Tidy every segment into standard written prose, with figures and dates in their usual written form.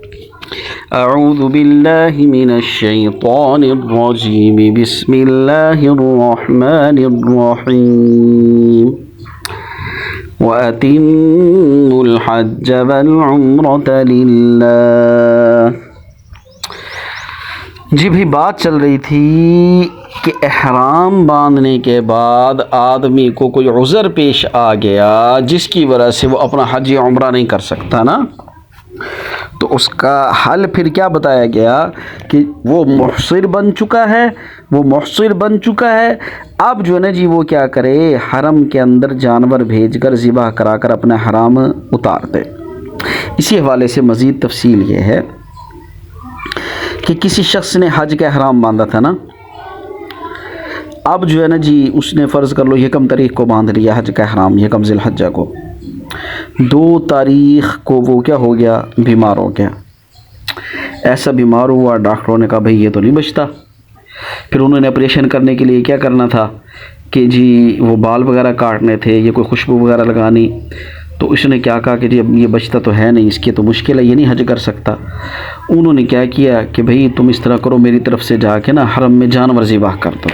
اعوذ باللہ من الشیطان الرجیم بسم اللہ الرحمن الرحیم وَأَتِمُّوا الْحَجَّ وَالْعُمْرَةَ لِلَّهِ۔ جی بھی بات چل رہی تھی کہ احرام باندھنے کے بعد آدمی کو کوئی عذر پیش آ گیا جس کی وجہ سے وہ اپنا حج یا عمرہ نہیں کر سکتا نا، تو اس کا حل پھر کیا بتایا گیا کہ وہ محصر بن چکا ہے، اب جو ہے نا جی وہ کیا کرے، حرم کے اندر جانور بھیج کر ذبح کرا کر اپنا حرام اتار دے۔ اسی حوالے سے مزید تفصیل یہ ہے کہ کسی شخص نے حج کا احرام باندھا تھا نا، اب جو ہے نا جی اس نے فرض کر لو یکم تاریخ کو باندھ لیا حج کا احرام، یکم ذی الحجہ کو، 2 تاریخ کو وہ کیا ہو گیا، بیمار ہو گیا۔ ایسا بیمار ہوا ڈاکٹروں نے کہا بھئی یہ تو نہیں بچتا، پھر انہوں نے آپریشن کرنے کے لیے کیا کرنا تھا کہ جی وہ بال وغیرہ کاٹنے تھے یا کوئی خوشبو وغیرہ لگانی، تو اس نے کیا کہا کہ جی اب یہ بچتا تو ہے نہیں، اس کی تو مشکل ہے، یہ نہیں حج کر سکتا۔ انہوں نے کیا کیا کہ بھئی تم اس طرح کرو، میری طرف سے جا کے نا حرم میں جانور ذبح کر دو۔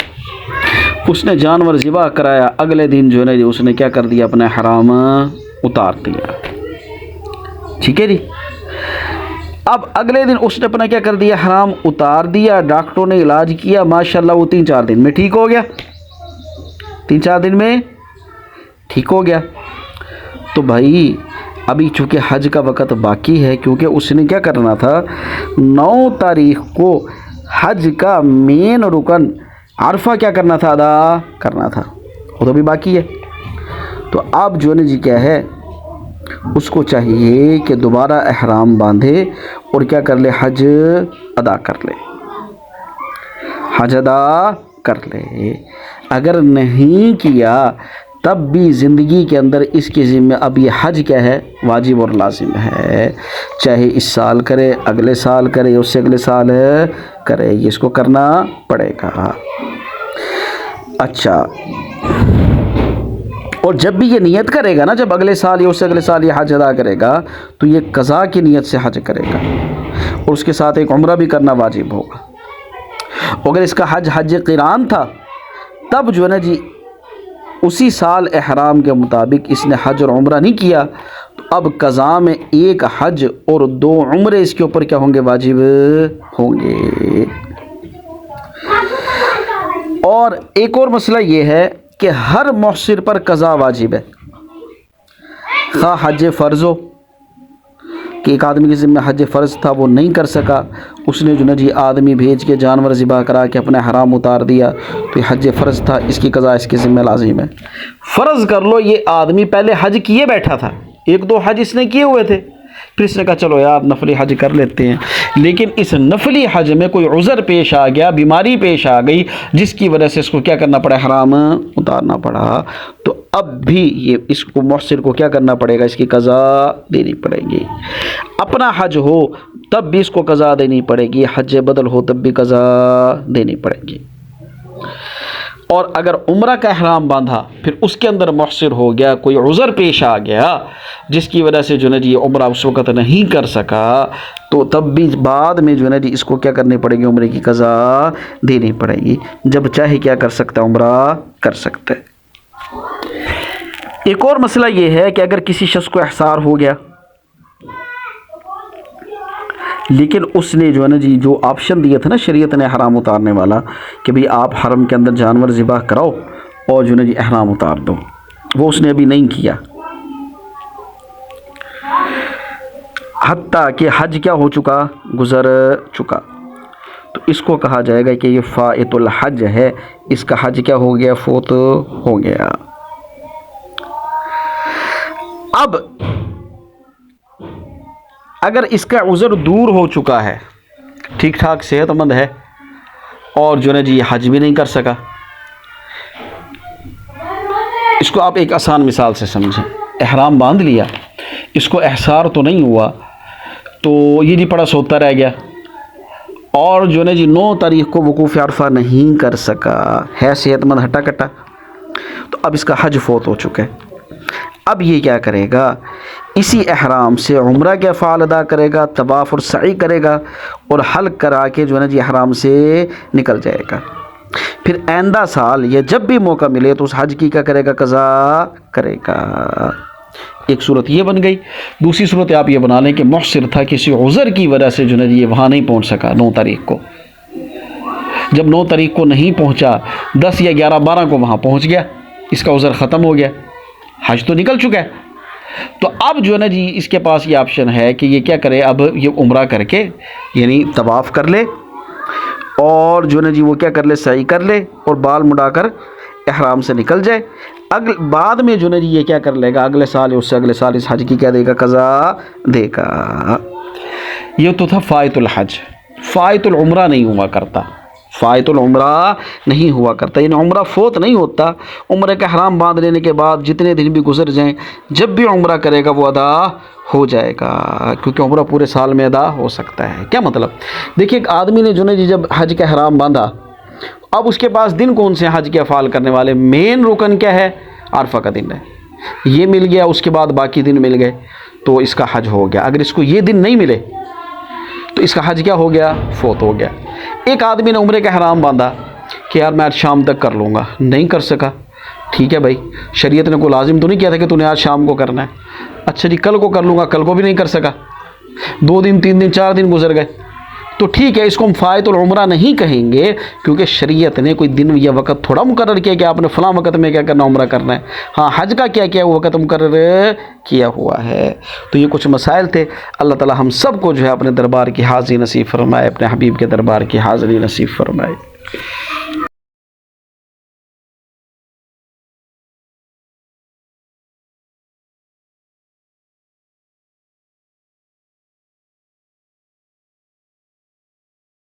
اس نے جانور ذبح کرایا، اگلے دن جو ہے نا جی اس نے کیا کر دیا، اپنا حرام اتار دیا۔ ٹھیک ہے جی، اب اگلے دن اس نے اپنا کیا کر دیا، حرام اتار دیا۔ ڈاکٹروں نے علاج کیا، ماشاءاللہ وہ 3-4 دن میں ٹھیک ہو گیا، 3-4 دن میں ٹھیک ہو گیا۔ تو بھائی ابھی چونکہ حج کا وقت باقی ہے، کیونکہ اس نے کیا کرنا تھا، 9 تاریخ کو حج کا مین رکن عرفہ کیا کرنا تھا، ادا کرنا تھا، وہ تو بھی باقی ہے۔ تو اب جو ہے نا جی کیا ہے، اس کو چاہیے کہ دوبارہ احرام باندھے اور کیا کر لے، حج ادا کر لے۔ اگر نہیں کیا تب بھی زندگی کے اندر اس کے ذمہ اب یہ حج کیا ہے، واجب اور لازم ہے، چاہے اس سال کرے، اگلے سال کرے، اس سے اگلے سال کرے، یہ اس کو کرنا پڑے گا۔ اچھا، اور جب بھی یہ نیت کرے گا نا، جب اگلے سال یا اس سے اگلے سال یہ حج ادا کرے گا تو یہ قضاء کی نیت سے حج کرے گا، اور اس کے ساتھ ایک عمرہ بھی کرنا واجب ہوگا۔ اگر اس کا حج قران تھا تب جو ہے نا جی اسی سال احرام کے مطابق اس نے حج اور عمرہ نہیں کیا، تو اب قضاء میں 1 حج اور 2 عمرے اس کے اوپر کیا ہوں گے، واجب ہوں گے۔ اور ایک اور مسئلہ یہ ہے کہ ہر محصر پر قضاء واجب ہے، خواہ حج فرض ہو کہ ایک آدمی کے ذمہ حج فرض تھا وہ نہیں کر سکا، اس نے جو نا جی آدمی بھیج کے جانور ذبح کرا کے اپنا حرام اتار دیا، تو یہ حج فرض تھا، اس کی قضاء اس کے ذمہ لازم ہے۔ فرض کر لو یہ آدمی پہلے حج کیے بیٹھا تھا، 1-2 حج اس نے کیے ہوئے تھے، پھر اس نے کہا چلو یار نفلی حج کر لیتے ہیں، لیکن اس نفلی حج میں کوئی عذر پیش آ گیا، بیماری پیش آ گئی، جس کی وجہ سے اس کو کیا کرنا پڑا، حرام اتارنا پڑا، تو اب بھی یہ اس کو محصر کو کیا کرنا پڑے گا، اس کی قضاء دینی پڑے گی۔ اپنا حج ہو تب بھی اس کو قضاء دینی پڑے گی، حج بدل ہو تب بھی قضاء دینی پڑے گی۔ اور اگر عمرہ کا احرام باندھا پھر اس کے اندر محصر ہو گیا، کوئی عذر پیش آ گیا جس کی وجہ سے جو ہے جی عمرہ اس وقت نہیں کر سکا، تو تب بھی بعد میں جو ہے جی اس کو کیا کرنی پڑے گی، عمرے کی قضاء دینی پڑے گی، جب چاہے کیا کر سکتا ہے، عمرہ کر سکتا ہے۔ ایک اور مسئلہ یہ ہے کہ اگر کسی شخص کو احصار ہو گیا لیکن اس نے جو ہے نا جی جو آپشن دیا تھا نا شریعت نے حرام اتارنے والا کہ بھئی آپ حرم کے اندر جانور ذبح کراؤ اور جو ہے نا جی احرام اتار دو، وہ اس نے ابھی نہیں کیا، حتیٰ کہ حج کیا ہو چکا، گزر چکا، تو اس کو کہا جائے گا کہ یہ فائت الحج ہے، اس کا حج کیا ہو گیا، فوت ہو گیا۔ اب اگر اس کا عذر دور ہو چکا ہے، ٹھیک ٹھاک صحت مند ہے، اور جو ہے جی حج بھی نہیں کر سکا، اس کو آپ ایک آسان مثال سے سمجھیں، احرام باندھ لیا، اس کو احصار تو نہیں ہوا، تو یہ نہیں پڑا سوتا رہ گیا، اور جو ہے جی 9 تاریخ کو وقوف عرفہ نہیں کر سکا، ہے صحت مند ہٹا کٹا، تو اب اس کا حج فوت ہو چکا ہے۔ اب یہ کیا کرے گا، اسی احرام سے عمرہ کے افعال ادا کرے گا، طواف اور سعی کرے گا، اور حلق کرا کے جو ہے نا جی احرام سے نکل جائے گا۔ پھر آئندہ سال یا جب بھی موقع ملے تو اس حج کی کیا کرے گا؟ قضا کرے گا۔ ایک صورت یہ بن گئی۔ دوسری صورت آپ یہ بنا لیں کہ محصر تھا، کسی عذر کی وجہ سے جو ہے نا جی وہاں نہیں پہنچ سکا 9 تاریخ کو۔ جب 9 تاریخ کو نہیں پہنچا، 10 یا 11 12 کو وہاں پہنچ گیا، اس کا عذر ختم ہو گیا، حج تو نکل چکا ہے۔ تو اب جو ہے نا جی اس کے پاس یہ آپشن ہے کہ یہ کیا کرے، اب یہ عمرہ کر کے یعنی طواف کر لے، اور جو ہے نا جی وہ کیا کر لے، سعی کر لے، اور بال مڈا کر احرام سے نکل جائے۔ بعد میں جو ہے نا جی یہ کیا کر لے گا، اگلے سال یا اس سے اگلے سال اس حج کی کیا دے گا؟ قضا دے گا۔ یہ تو تھا فائت الحج۔ فائت العمرہ نہیں ہوا کرتا، فائت العمرہ نہیں ہوا کرتا، یعنی عمرہ فوت نہیں ہوتا۔ عمرے کا احرام باندھ لینے کے بعد جتنے دن بھی گزر جائیں، جب بھی عمرہ کرے گا وہ ادا ہو جائے گا، کیونکہ عمرہ پورے سال میں ادا ہو سکتا ہے۔ کیا مطلب؟ دیکھیے ایک آدمی نے جو ہے جب حج کا احرام باندھا، اب اس کے پاس دن کون سے حج کے افعال کرنے والے؟ مین رکن کیا ہے؟ عرفہ کا دن ہے، یہ مل گیا، اس کے بعد باقی دن مل گئے تو اس کا حج ہو گیا۔ اگر اس کو یہ دن نہیں ملے تو اس کا حج کیا ہو گیا؟ فوت ہو گیا۔ ایک آدمی نے عمرے کا احرام باندھا کہ یار میں آج شام تک کر لوں گا، نہیں کر سکا، ٹھیک ہے بھائی، شریعت نے کوئی لازم تو نہیں کیا تھا کہ تو نے آج شام کو کرنا ہے، اچھا جی کل کو کر لوں گا، کل کو بھی نہیں کر سکا، 2 دن 3 دن 4 دن گزر گئے، تو ٹھیک ہے، اس کو ہم فائت العمرہ نہیں کہیں گے، کیونکہ شریعت نے کوئی دن یا وقت تھوڑا مقرر کیا کہ آپ نے فلاں وقت میں کیا کرنا، عمرہ کرنا ہے۔ ہاں حج کا کیا کیا وقت مقرر کیا ہوا ہے۔ تو یہ کچھ مسائل تھے۔ اللہ تعالی ہم سب کو جو ہے اپنے دربار کی حاضری نصیب فرمائے، اپنے حبیب کے دربار کی حاضری نصیب فرمائے۔